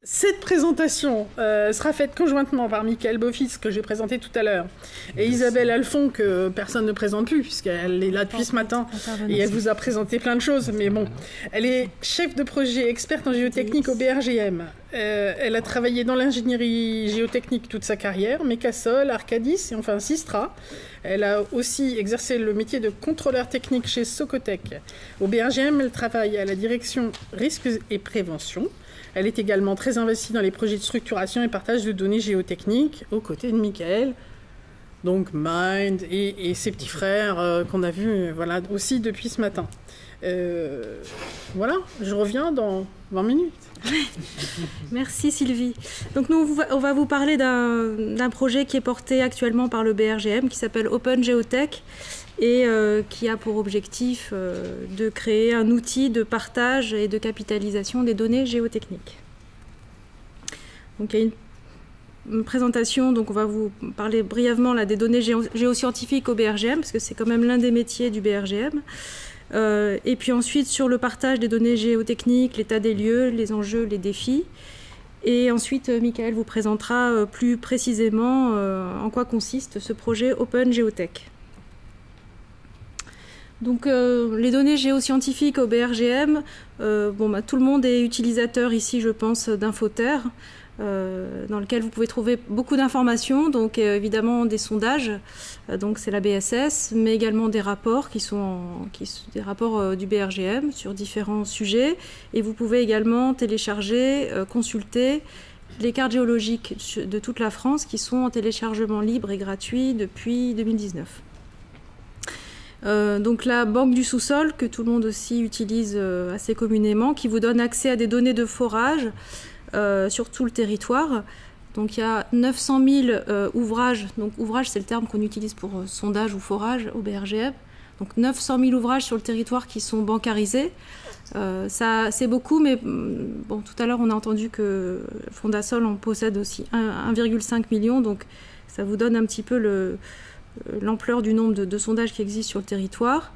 Cette présentation sera faite conjointement par Michael Beaufils, que j'ai présenté tout à l'heure, et Isabelle Alphon, que personne ne présente plus, puisqu'elle est là depuis ce matin, et elle vous a présenté plein de choses, mais bon. Elle est chef de projet experte en géotechnique au BRGM. Elle a travaillé dans l'ingénierie géotechnique toute sa carrière, Mecasol, Arcadis et enfin Sistra. Elle a aussi exercé le métier de contrôleur technique chez Socotec. Au BRGM, elle travaille à la direction risques et prévention. Elle est également très investie dans les projets de structuration et partage de données géotechniques aux côtés de Michael, donc Mind et ses petits frères qu'on a vus voilà, aussi depuis ce matin. Voilà, je reviens dans 20 minutes. Merci Sylvie. Donc nous, on va vous parler d'un projet qui est porté actuellement par le BRGM qui s'appelle Open Geotech et qui a pour objectif de créer un outil de partage et de capitalisation des données géotechniques. Donc il y a une présentation, donc on va vous parler brièvement là, des données géoscientifiques au BRGM, parce que c'est quand même l'un des métiers du BRGM. Et puis ensuite sur le partage des données géotechniques, l'état des lieux, les enjeux, les défis. Et ensuite, Michael vous présentera plus précisément en quoi consiste ce projet Open Geotech. Donc les données géoscientifiques au BRGM, tout le monde est utilisateur ici, je pense, d'Infoterre, dans lequel vous pouvez trouver beaucoup d'informations, donc évidemment des sondages, donc c'est la BSS, mais également des rapports qui sont des rapports du BRGM sur différents sujets, et vous pouvez également télécharger, consulter les cartes géologiques de toute la France qui sont en téléchargement libre et gratuit depuis 2019. Donc la banque du sous-sol, que tout le monde aussi utilise assez communément, qui vous donne accès à des données de forage sur tout le territoire. Donc il y a 900 000 ouvrages, donc ouvrage c'est le terme qu'on utilise pour sondage ou forage au BRGM, donc 900 000 ouvrages sur le territoire qui sont bancarisés. Ça c'est beaucoup, mais bon, tout à l'heure on a entendu que Fondasol en possède aussi 1,5 million, donc ça vous donne un petit peu l'ampleur du nombre de sondages qui existent sur le territoire.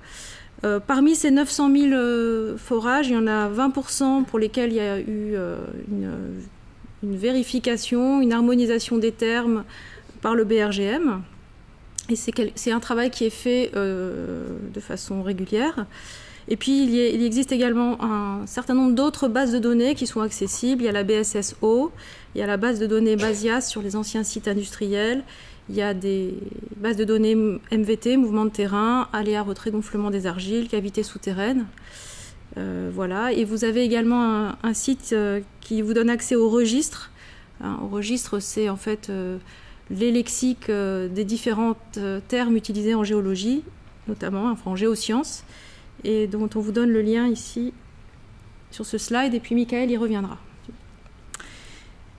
Parmi ces 900 000 forages, il y en a 20% pour lesquels il y a eu une vérification, une harmonisation des termes par le BRGM. Et c'est un travail qui est fait de façon régulière. Et puis il existe également un certain nombre d'autres bases de données qui sont accessibles. Il y a la BSSO, il y a la base de données Basias sur les anciens sites industriels. Il y a des bases de données MVT, mouvement de terrain, aléas, retrait, gonflement des argiles, cavités souterraines. Voilà. Et vous avez également un site qui vous donne accès au registre. Au registre, c'est en fait les lexiques des différents termes utilisés en géologie, notamment enfin, en géosciences, et dont on vous donne le lien ici sur ce slide. Et puis Michael y reviendra.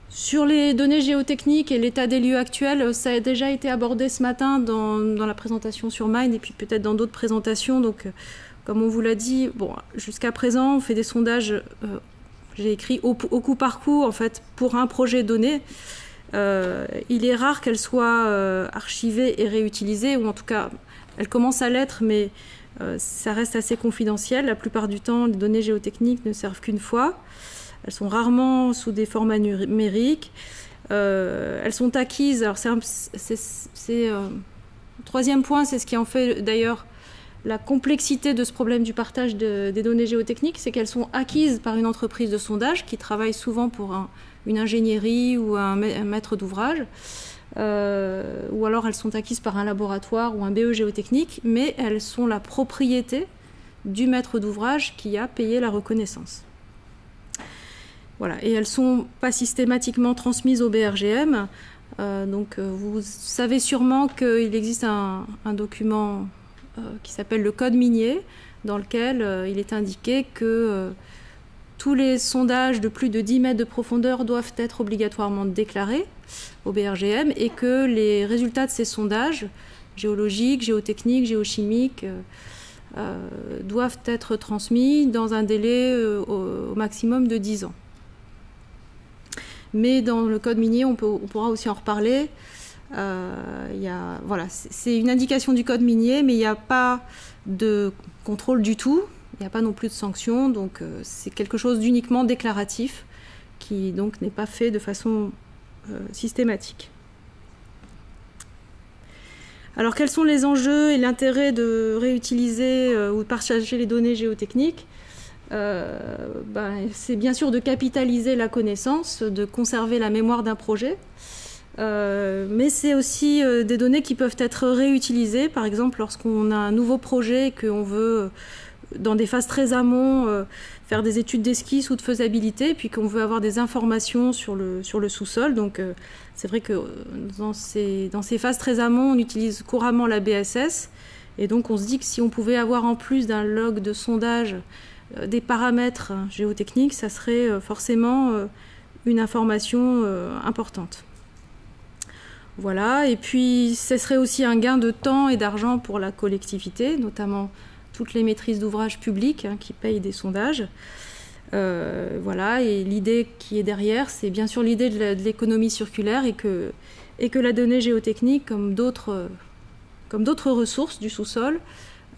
Sur les données géotechniques et l'état des lieux actuels, ça a déjà été abordé ce matin dans la présentation sur Mind et puis peut-être dans d'autres présentations. Donc, comme on vous l'a dit, bon, jusqu'à présent, on fait des sondages, j'ai écrit au coup par coup, en fait, pour un projet donné. Il est rare qu'elles soient archivées et réutilisées, ou en tout cas, elles commencent à l'être, mais ça reste assez confidentiel. La plupart du temps, les données géotechniques ne servent qu'une fois. Elles sont rarement sous des formats numériques. Elles sont acquises. Alors troisième point, c'est ce qui en fait d'ailleurs la complexité de ce problème du partage des données géotechniques, c'est qu'elles sont acquises par une entreprise de sondage qui travaille souvent pour une ingénierie ou un maître d'ouvrage. Ou alors elles sont acquises par un laboratoire ou un BE géotechnique, mais elles sont la propriété du maître d'ouvrage qui a payé la reconnaissance. Voilà, et elles ne sont pas systématiquement transmises au BRGM. Donc vous savez sûrement qu'il existe un document qui s'appelle le code minier, dans lequel il est indiqué que tous les sondages de plus de 10 mètres de profondeur doivent être obligatoirement déclarés au BRGM et que les résultats de ces sondages géologiques, géotechniques, géochimiques doivent être transmis dans un délai au maximum de 10 ans. Mais dans le code minier, on pourra aussi en reparler. Voilà, c'est une indication du code minier, mais il n'y a pas de contrôle du tout. Il n'y a pas non plus de sanctions. Donc c'est quelque chose d'uniquement déclaratif qui donc n'est pas fait de façon systématique. Alors quels sont les enjeux et l'intérêt de réutiliser ou de partager les données géotechniques? C'est bien sûr de capitaliser la connaissance, de conserver la mémoire d'un projet, mais c'est aussi des données qui peuvent être réutilisées. Par exemple, lorsqu'on a un nouveau projet et qu'on veut, dans des phases très amont, faire des études d'esquisse ou de faisabilité, puis qu'on veut avoir des informations sur le sous-sol. Donc c'est vrai que dans ces phases très amont, on utilise couramment la BSS, et donc on se dit que si on pouvait avoir en plus d'un log de sondage des paramètres géotechniques, ça serait forcément une information importante. Voilà, et puis ce serait aussi un gain de temps et d'argent pour la collectivité, notamment toutes les maîtrises d'ouvrages publics qui payent des sondages. Voilà, et l'idée qui est derrière, c'est bien sûr l'idée de l'économie circulaire et que la donnée géotechnique, comme d'autres ressources du sous-sol,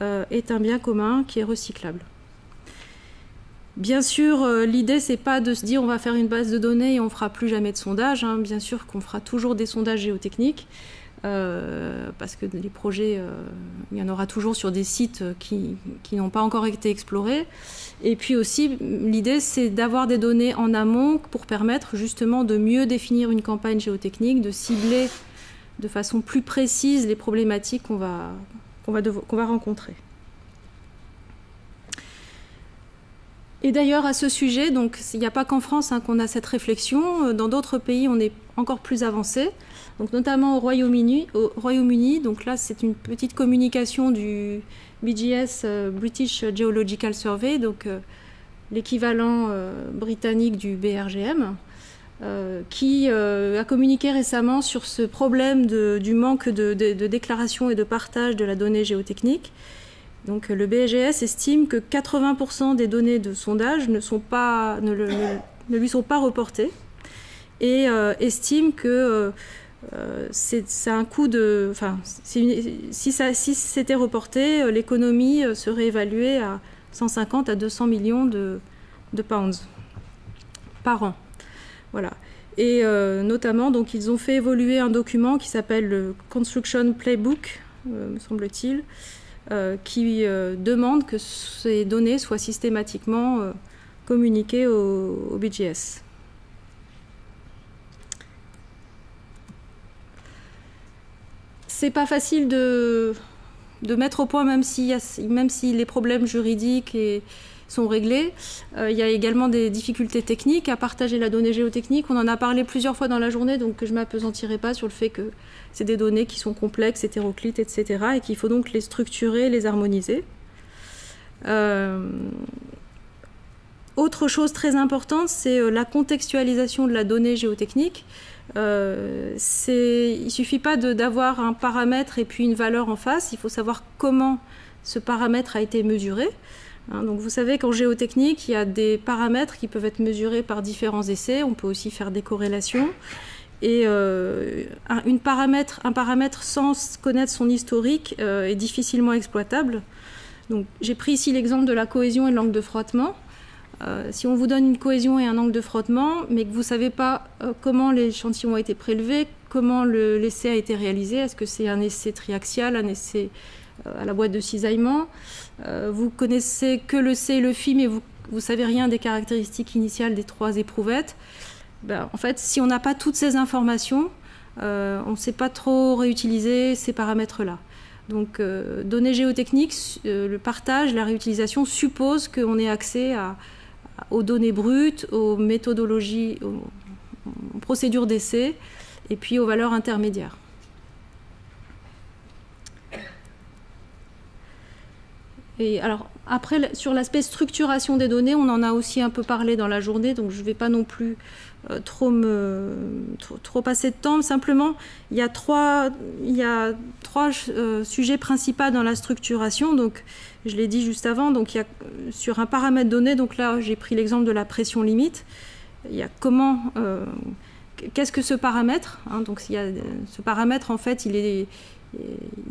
est un bien commun qui est recyclable. Bien sûr, l'idée, c'est pas de se dire on va faire une base de données et on fera plus jamais de sondage. Bien sûr qu'on fera toujours des sondages géotechniques, parce que les projets, il y en aura toujours sur des sites qui n'ont pas encore été explorés. Et puis aussi, l'idée, c'est d'avoir des données en amont pour permettre justement de mieux définir une campagne géotechnique, de cibler de façon plus précise les problématiques qu'on va rencontrer. Et d'ailleurs, à ce sujet, donc il n'y a pas qu'en France qu'on a cette réflexion. Dans d'autres pays, on est encore plus avancé. Donc, notamment au Royaume-Uni. Donc là, c'est une petite communication du BGS, British Geological Survey, donc l'équivalent britannique du BRGM, qui a communiqué récemment sur ce problème du manque de déclaration et de partage de la donnée géotechnique. Donc le BGS estime que 80% des données de sondage ne lui sont pas reportées et estime que c'est un coût de... Enfin, si c'était reporté, l'économie serait évaluée à 150 à 200 millions de pounds par an. Voilà. Et notamment, donc, ils ont fait évoluer un document qui s'appelle le Construction Playbook, me semble-t-il, qui demande que ces données soient systématiquement communiquées au BGS. C'est pas facile de mettre au point, même si les problèmes juridiques sont réglés. Il y a également des difficultés techniques à partager la donnée géotechnique. On en a parlé plusieurs fois dans la journée, donc je ne m'appesantirai pas sur le fait que c'est des données qui sont complexes, hétéroclites, etc. et qu'il faut donc les structurer, les harmoniser. Autre chose très importante, c'est la contextualisation de la donnée géotechnique. Il ne suffit pas d'avoir un paramètre et puis une valeur en face, il faut savoir comment ce paramètre a été mesuré. Donc vous savez qu'en géotechnique, il y a des paramètres qui peuvent être mesurés par différents essais, on peut aussi faire des corrélations. Et un paramètre sans connaître son historique est difficilement exploitable. Donc j'ai pris ici l'exemple de la cohésion et de l'angle de frottement. Si on vous donne une cohésion et un angle de frottement, mais que vous ne savez pas comment l'échantillon a été prélevé, comment l'essai a été réalisé, est-ce que c'est un essai triaxial, un essai à la boîte de cisaillement, vous connaissez que le C et le phi, mais vous ne savez rien des caractéristiques initiales des trois éprouvettes, en fait, si on n'a pas toutes ces informations, on ne sait pas trop réutiliser ces paramètres-là. Donc, données géotechniques, le partage, la réutilisation suppose qu'on ait accès aux données brutes, aux méthodologies, aux procédures d'essai, et puis aux valeurs intermédiaires. Et alors, après, sur l'aspect structuration des données, on en a aussi un peu parlé dans la journée, donc je ne vais pas non plus trop passer de temps. Simplement, il y a trois sujets principaux dans la structuration. Donc, je l'ai dit juste avant. Donc, il y a sur un paramètre donné. Donc là, j'ai pris l'exemple de la pression limite. Il y a qu'est-ce que ce paramètre, donc il y a, ce paramètre, en fait, il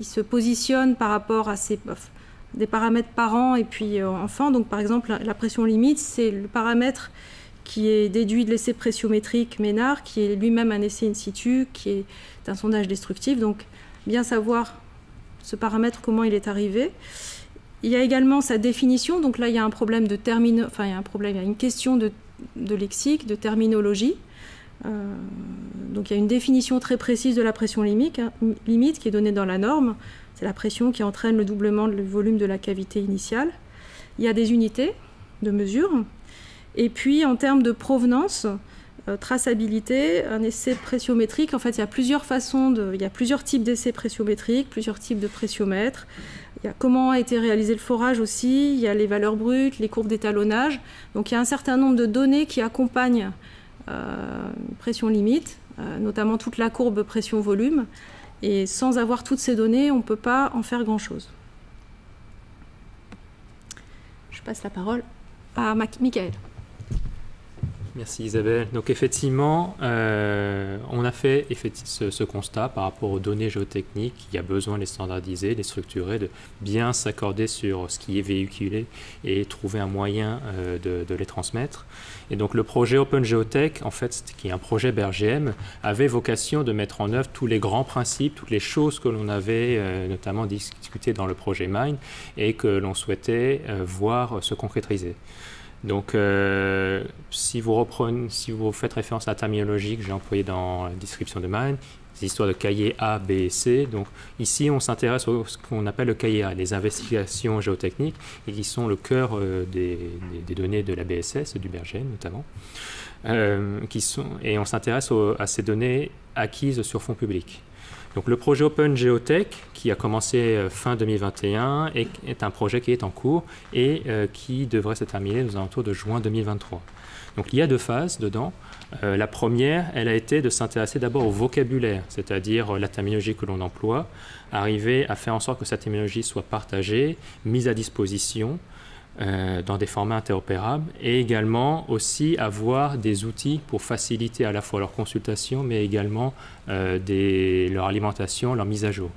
se positionne par rapport à des paramètres parents et puis enfants. Donc, par exemple, la pression limite, c'est le paramètre qui est déduit de l'essai pressiométrique Ménard, qui est lui-même un essai in situ, qui est un sondage destructif. Donc, bien savoir ce paramètre, comment il est arrivé. Il y a également sa définition. Donc là, il y a un problème de il y a une question de lexique, de terminologie. Donc il y a une définition très précise de la pression limite qui est donnée dans la norme. C'est la pression qui entraîne le doublement du volume de la cavité initiale. Il y a des unités de mesure. Et puis en termes de provenance, traçabilité, un essai pressiométrique, en fait il y a plusieurs il y a plusieurs types d'essais pressiométriques, plusieurs types de pressiomètres. Il y a comment a été réalisé le forage aussi, il y a les valeurs brutes, les courbes d'étalonnage. Donc il y a un certain nombre de données qui accompagnent pression limite, notamment toute la courbe pression-volume. Et sans avoir toutes ces données, on ne peut pas en faire grand-chose. Je passe la parole à Michael. Merci Isabelle. Donc effectivement, on a fait ce constat par rapport aux données géotechniques. Il y a besoin de les standardiser, de les structurer, de bien s'accorder sur ce qui est véhiculé et trouver un moyen de les transmettre. Et donc le projet Open Geotech, en fait, qui est un projet BRGM, avait vocation de mettre en œuvre tous les grands principes, toutes les choses que l'on avait notamment discutées dans le projet Mine et que l'on souhaitait voir se concrétiser. Donc, si vous faites référence à la terminologie que j'ai employée dans la description de Mine, c'est l'histoire de cahier A, B et C. Donc, ici, on s'intéresse à ce qu'on appelle le cahier A, les investigations géotechniques, et qui sont le cœur des données de la BSS, du BRGM notamment, et on s'intéresse à ces données acquises sur fonds publics. Donc le projet Open Geotech, qui a commencé fin 2021, est un projet qui est en cours et qui devrait se terminer aux alentours de juin 2023. Donc il y a 2 phases dedans. La première, elle a été de s'intéresser d'abord au vocabulaire, c'est-à-dire la terminologie que l'on emploie, arriver à faire en sorte que cette terminologie soit partagée, mise à disposition, dans des formats interopérables, et également aussi avoir des outils pour faciliter à la fois leur consultation, mais également leur alimentation, leur mise à jour.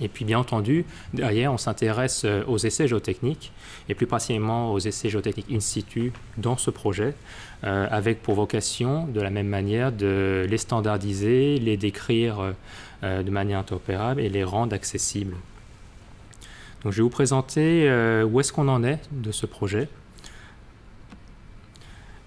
Et puis bien entendu, derrière, on s'intéresse aux essais géotechniques, et plus précisément aux essais géotechniques in situ dans ce projet, avec pour vocation, de la même manière, de les standardiser, les décrire de manière interopérable et les rendre accessibles. Donc, je vais vous présenter où est-ce qu'on en est de ce projet.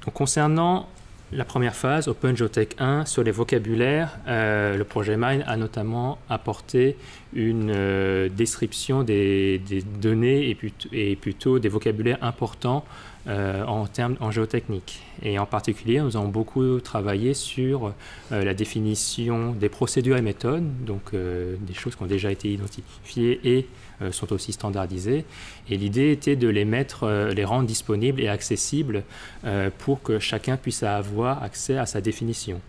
Donc, concernant la première phase, Open Geotech 1, sur les vocabulaires, le projet Mine a notamment apporté une description des données et plutôt des vocabulaires importants en géotechnique. Et en particulier, nous avons beaucoup travaillé sur la définition des procédures et méthodes, donc des choses qui ont déjà été identifiées et sont aussi standardisées. Et l'idée était de les rendre disponibles et accessibles pour que chacun puisse avoir accès à sa définition.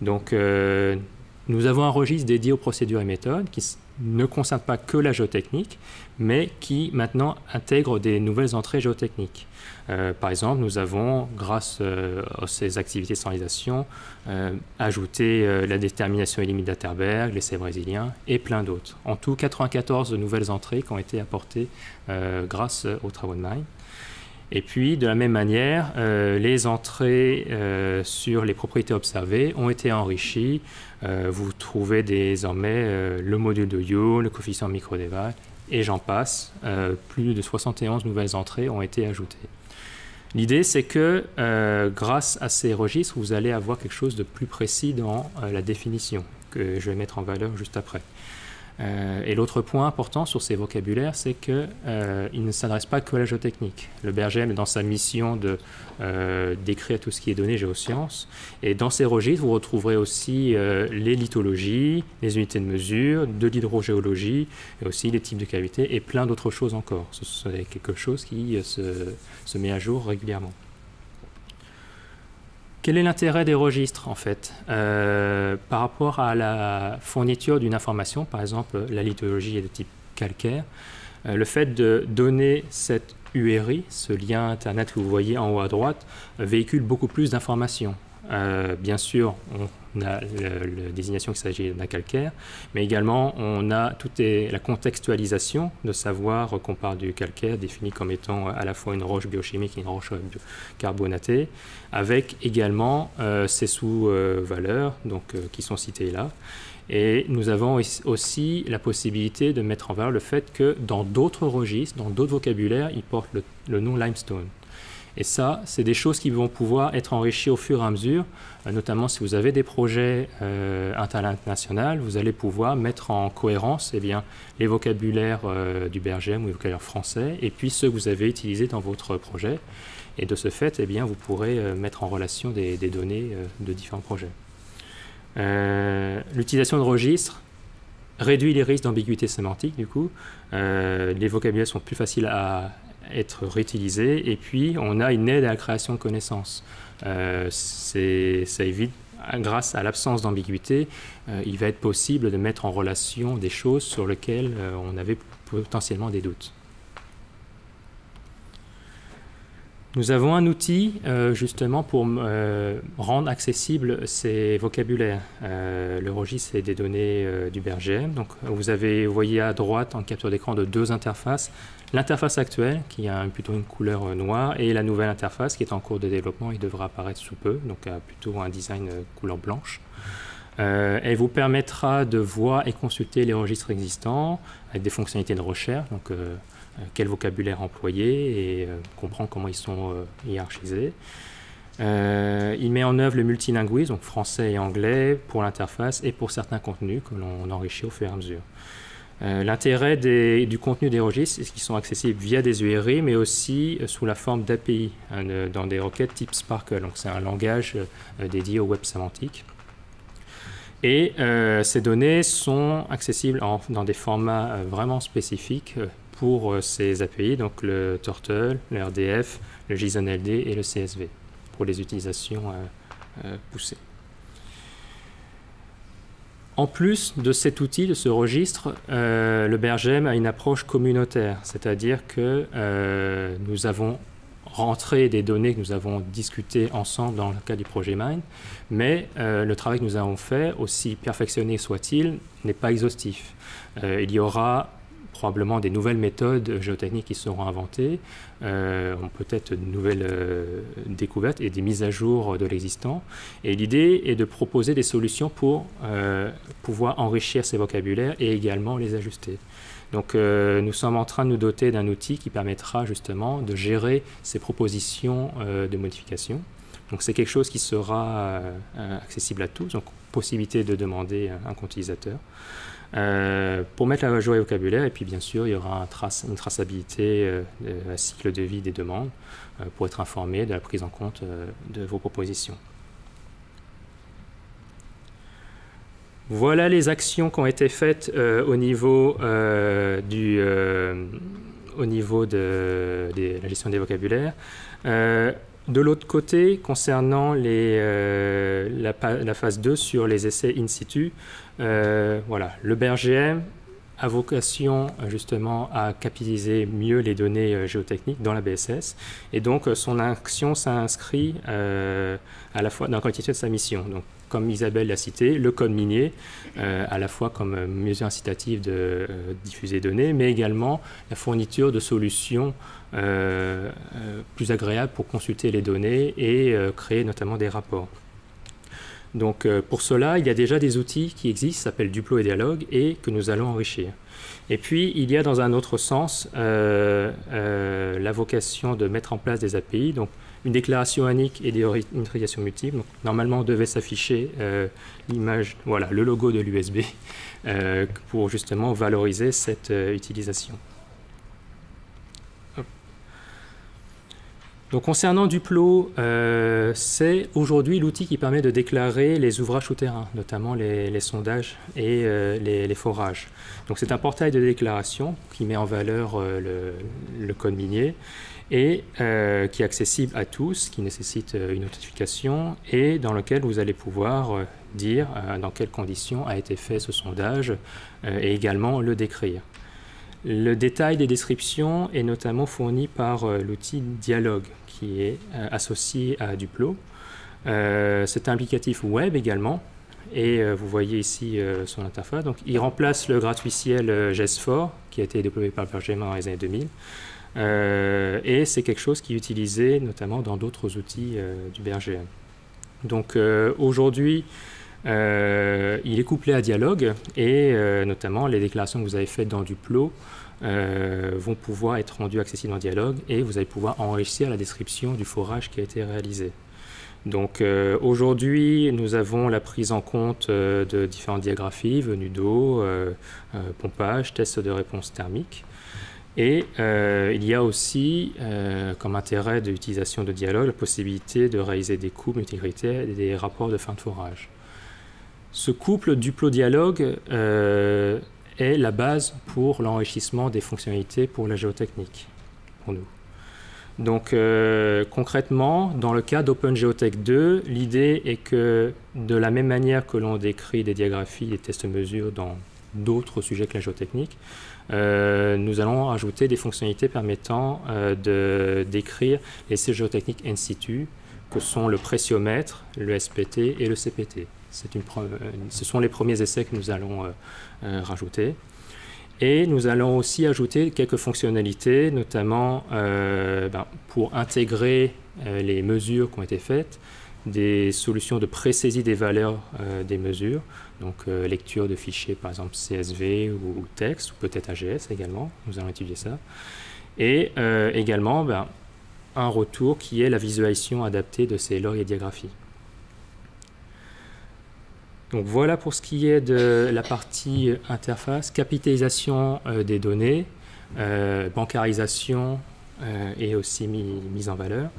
Donc, nous avons un registre dédié aux procédures et méthodes qui ne concerne pas que la géotechnique, mais qui maintenant intègre des nouvelles entrées géotechniques. Par exemple, nous avons, grâce à ces activités de standardisation, ajouté la détermination et limite d'Atterberg, l'essai brésilien et plein d'autres. En tout, 94 nouvelles entrées qui ont été apportées grâce aux travaux de Mine. Et puis, de la même manière, les entrées sur les propriétés observées ont été enrichies. Vous trouvez désormais le module de Youle, le coefficient microdéval, et j'en passe. Plus de 71 nouvelles entrées ont été ajoutées. L'idée, c'est que grâce à ces registres, vous allez avoir quelque chose de plus précis dans la définition, que je vais mettre en valeur juste après. Et l'autre point important sur ces vocabulaires, c'est qu'il ne s'adresse pas que à la géotechnique. Le BRGM est dans sa mission d'écrire tout ce qui est donné géosciences. Et dans ces registres, vous retrouverez aussi les lithologies, les unités de mesure, de l'hydrogéologie, et aussi les types de cavités, et plein d'autres choses encore. C'est quelque chose qui se met à jour régulièrement. Quel est l'intérêt des registres, en fait, par rapport à la fourniture d'une information, par exemple la lithologie est de type calcaire, le fait de donner cette URI, ce lien Internet que vous voyez en haut à droite, véhicule beaucoup plus d'informations. bien sûr, on a la désignation qu'il s'agit d'un calcaire, mais également on a toute la contextualisation de savoir qu'on parle du calcaire défini comme étant à la fois une roche biochimique et une roche carbonatée, avec également ces sous-valeurs qui sont citées là. Et nous avons aussi la possibilité de mettre en valeur le fait que dans d'autres registres, dans d'autres vocabulaires, ils portent le nom limestone. Et ça, c'est des choses qui vont pouvoir être enrichies au fur et à mesure, notamment si vous avez des projets internationaux, vous allez pouvoir mettre en cohérence les vocabulaires du BRGM ou les vocabulaires français, et puis ceux que vous avez utilisés dans votre projet. Et de ce fait, vous pourrez mettre en relation des données de différents projets. L'utilisation de registres réduit les risques d'ambiguïté sémantique, du coup. Les vocabulaires sont plus faciles à être réutilisés, et puis on a une aide à la création de connaissances. Ça évite, grâce à l'absence d'ambiguïté, il va être possible de mettre en relation des choses sur lesquelles on avait potentiellement des doutes. Nous avons un outil justement pour rendre accessibles ces vocabulaires. Le registre, c'est des données du BRGM. Donc, vous voyez à droite en capture d'écran de deux interfaces. L'interface actuelle, qui a plutôt une couleur noire, et la nouvelle interface qui est en cours de développement et devra apparaître sous peu, donc plutôt un design couleur blanche. Elle vous permettra de voir et consulter les registres existants avec des fonctionnalités de recherche, donc quel vocabulaire employer et comprendre comment ils sont hiérarchisés. Il met en œuvre le multilinguisme, donc français et anglais, pour l'interface et pour certains contenus que l'on enrichit au fur et à mesure. L'intérêt du contenu des registres, c'est qu'ils sont accessibles via des URI, mais aussi sous la forme d'API, dans des requêtes type Sparkle. Donc c'est un langage dédié au web sémantique. Et ces données sont accessibles dans des formats vraiment spécifiques pour ces API, donc le Turtle, le RDF, le JSON-LD et le CSV, pour les utilisations poussées. En plus de cet outil, de ce registre, le BRGM a une approche communautaire, c'est-à-dire que nous avons rentré des données que nous avons discutées ensemble dans le cadre du projet MIND, mais le travail que nous avons fait, aussi perfectionné soit-il, n'est pas exhaustif. Il y aura probablement des nouvelles méthodes géotechniques qui seront inventées, peut-être de nouvelles découvertes et des mises à jour de l'existant. Et l'idée est de proposer des solutions pour pouvoir enrichir ces vocabulaires et également les ajuster. Donc nous sommes en train de nous doter d'un outil qui permettra justement de gérer ces propositions de modification. Donc c'est quelque chose qui sera accessible à tous, donc possibilité de demander un compte utilisateur. Pour mettre à jour les vocabulaires, et puis bien sûr il y aura une traçabilité, un cycle de vie des demandes pour être informé de la prise en compte de vos propositions. Voilà les actions qui ont été faites au niveau de la gestion des vocabulaires. De l'autre côté, concernant la phase 2 sur les essais in situ, voilà, le BRGM a vocation justement à capitaliser mieux les données géotechniques dans la BSS, et donc son action s'inscrit à la fois dans la continuité de sa mission. Donc, comme Isabelle l'a cité, le code minier, à la fois comme mesure incitative de diffuser des données, mais également la fourniture de solutions plus agréables pour consulter les données et créer notamment des rapports. Donc pour cela, il y a déjà des outils qui existent, qui s'appellent Duplo et Dialogue, et que nous allons enrichir. Et puis, il y a dans un autre sens la vocation de mettre en place des API, donc une déclaration unique et des authentifications multiples. Donc, normalement, on devait s'afficher l'image, voilà, le logo de l'USB pour justement valoriser cette utilisation. Donc, concernant Duplo, c'est aujourd'hui l'outil qui permet de déclarer les ouvrages souterrains, notamment les sondages et les forages. Donc, c'est un portail de déclaration qui met en valeur le code minier et qui est accessible à tous, qui nécessite une authentification et dans lequel vous allez pouvoir dire dans quelles conditions a été fait ce sondage et également le décrire. Le détail des descriptions est notamment fourni par l'outil Dialogue qui est associé à Duplo. C'est un applicatif web également. Et vous voyez ici son interface. Donc, il remplace le gratuiciel GES4 qui a été développé par le projet MAIN dans les années 2000. Et c'est quelque chose qui est utilisé notamment dans d'autres outils du BRGM. Donc aujourd'hui, il est couplé à Dialogue et notamment les déclarations que vous avez faites dans Duplo vont pouvoir être rendues accessibles dans Dialogue et vous allez pouvoir enrichir la description du forage qui a été réalisé. Donc aujourd'hui, nous avons la prise en compte de différentes diagraphies, venues d'eau, pompage, tests de réponse thermique. Et il y a aussi, comme intérêt de l'utilisation de Dialogue, la possibilité de réaliser des couples multicritères et des rapports de fin de forage. Ce couple Duplo-Dialogue est la base pour l'enrichissement des fonctionnalités pour la géotechnique, pour nous. Donc concrètement, dans le cas d'OpenGeotech 2, l'idée est que de la même manière que l'on décrit des diagraphies, des tests-mesures dans d'autres sujets que la géotechnique, nous allons ajouter des fonctionnalités permettant de décrire les essais géotechniques in situ, que sont le pressiomètre, le SPT et le CPT. Ce sont les premiers essais que nous allons rajouter. Et nous allons aussi ajouter quelques fonctionnalités, notamment pour intégrer les mesures qui ont été faites, des solutions de pré-saisie des valeurs des mesures, donc lecture de fichiers par exemple CSV ou texte, ou peut-être AGS également, nous allons étudier ça. Et également un retour qui est la visualisation adaptée de ces logs et diagraphies. Donc voilà pour ce qui est de la partie interface, capitalisation des données, bancarisation et aussi mise en valeur.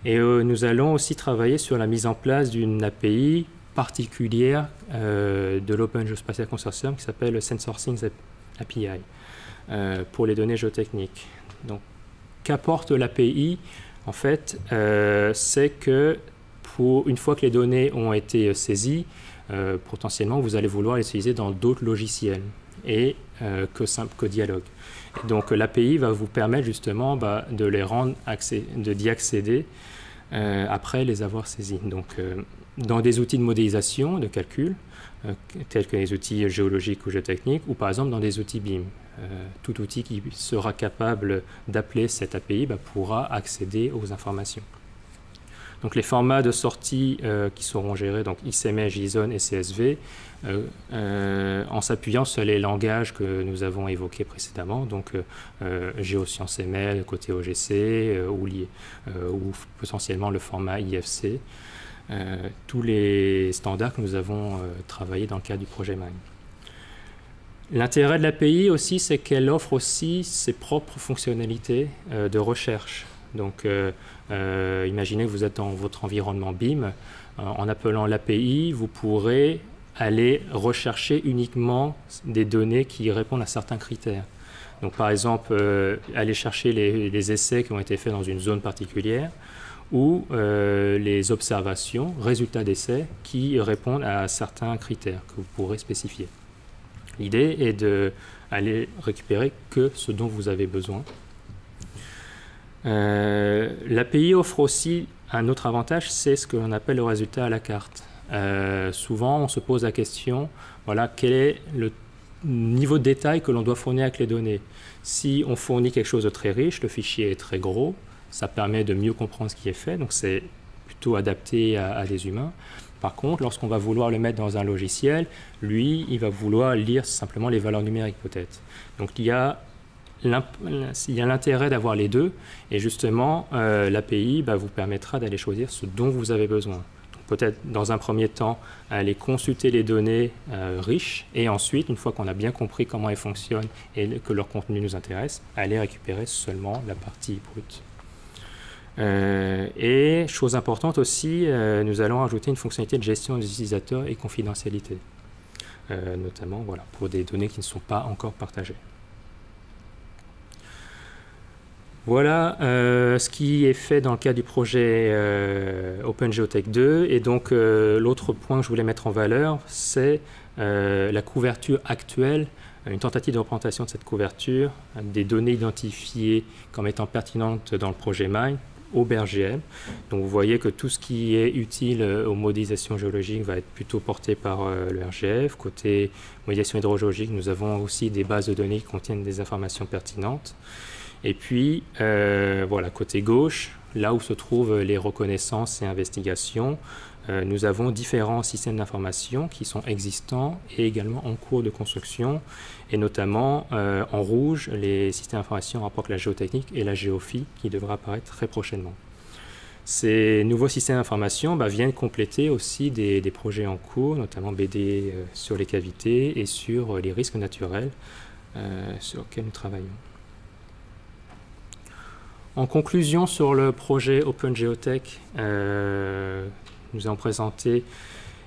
Et nous allons aussi travailler sur la mise en place d'une API particulière de l'Open Geospatial Consortium qui s'appelle le SensorSync API pour les données géotechniques. Donc, qu'apporte l'API? En fait, c'est que une fois que les données ont été saisies, potentiellement vous allez vouloir les utiliser dans d'autres logiciels et que Dialogue. Et donc l'API va vous permettre justement de les rendre d'y accéder après les avoir saisis. Donc dans des outils de modélisation, de calcul, tels que les outils géologiques ou géotechniques, ou par exemple dans des outils BIM. Tout outil qui sera capable d'appeler cette API pourra accéder aux informations. Donc les formats de sortie qui seront gérés, donc XML, JSON et CSV, en s'appuyant sur les langages que nous avons évoqués précédemment, donc GeoScience ML côté OGC ou potentiellement le format IFC, tous les standards que nous avons travaillés dans le cadre du projet MAIN. L'intérêt de l'API aussi, c'est qu'elle offre aussi ses propres fonctionnalités de recherche. Donc, imaginez que vous êtes dans votre environnement BIM. En appelant l'API, vous pourrez aller rechercher uniquement des données qui répondent à certains critères. Donc, par exemple, aller chercher les essais qui ont été faits dans une zone particulière ou les observations, résultats d'essais qui répondent à certains critères que vous pourrez spécifier. L'idée est d'aller récupérer que ce dont vous avez besoin. L'API offre aussi un autre avantage, c'est ce que l'on appelle le résultat à la carte. Souvent, on se pose la question, voilà, quel est le niveau de détail que l'on doit fournir avec les données. Si on fournit quelque chose de très riche, le fichier est très gros, ça permet de mieux comprendre ce qui est fait, donc c'est plutôt adapté à des humains. Par contre, lorsqu'on va vouloir le mettre dans un logiciel, lui, il va vouloir lire simplement les valeurs numériques peut-être. Donc il y a l'intérêt d'avoir les deux, et justement, l'API vous permettra d'aller choisir ce dont vous avez besoin. Peut-être dans un premier temps, aller consulter les données riches, et ensuite, une fois qu'on a bien compris comment elles fonctionnent et que leur contenu nous intéresse, aller récupérer seulement la partie brute. Et chose importante aussi, nous allons ajouter une fonctionnalité de gestion des utilisateurs et confidentialité, notamment pour des données qui ne sont pas encore partagées. Voilà ce qui est fait dans le cadre du projet OpenGeotech 2. Et donc l'autre point que je voulais mettre en valeur, c'est la couverture actuelle, une tentative de représentation de cette couverture, des données identifiées comme étant pertinentes dans le projet MAIN au BRGM. Donc vous voyez que tout ce qui est utile aux modélisations géologiques va être plutôt porté par le RGF. Côté modélisation hydrogéologique, nous avons aussi des bases de données qui contiennent des informations pertinentes. Et puis, voilà, côté gauche, là où se trouvent les reconnaissances et investigations, nous avons différents systèmes d'information qui sont existants et également en cours de construction, et notamment en rouge, les systèmes d'information en rapport avec la géotechnique et la géophy qui devraient apparaître très prochainement. Ces nouveaux systèmes d'information viennent compléter aussi des projets en cours, notamment BD sur les cavités et sur les risques naturels sur lesquels nous travaillons. En conclusion sur le projet Open Geotech, nous avons présenté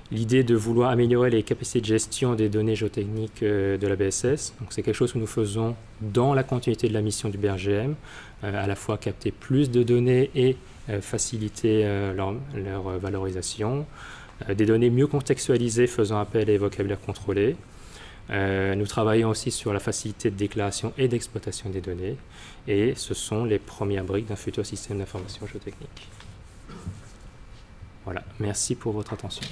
l'idée de vouloir améliorer les capacités de gestion des données géotechniques de la BSS. Donc c'est quelque chose que nous faisons dans la continuité de la mission du BRGM, à la fois capter plus de données et faciliter leur valorisation, des données mieux contextualisées faisant appel à des vocabulaires contrôlés. Nous travaillons aussi sur la facilité de déclaration et d'exploitation des données, et ce sont les premières briques d'un futur système d'information géotechnique. Voilà, merci pour votre attention.